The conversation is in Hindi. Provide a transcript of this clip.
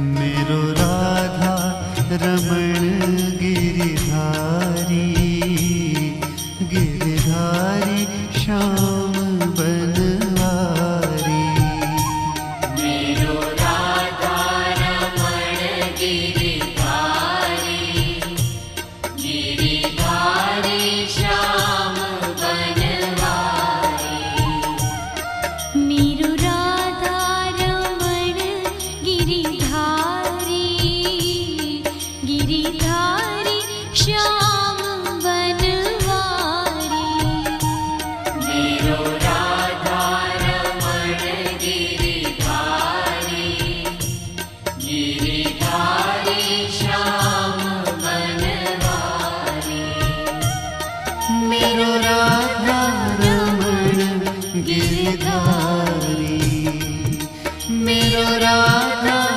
मेरो राधा रमण गिरिधारी, गिरिधारी श्याम बनवारी। मेरो राधा रमण गिरिधारी, गिरिधारी श्याम बनवारी। मेरो राधा रमण गिरिधारी, गिरिधारी श्याम बनवारी। मेरो राधा रमण गिरिधारी, गिरि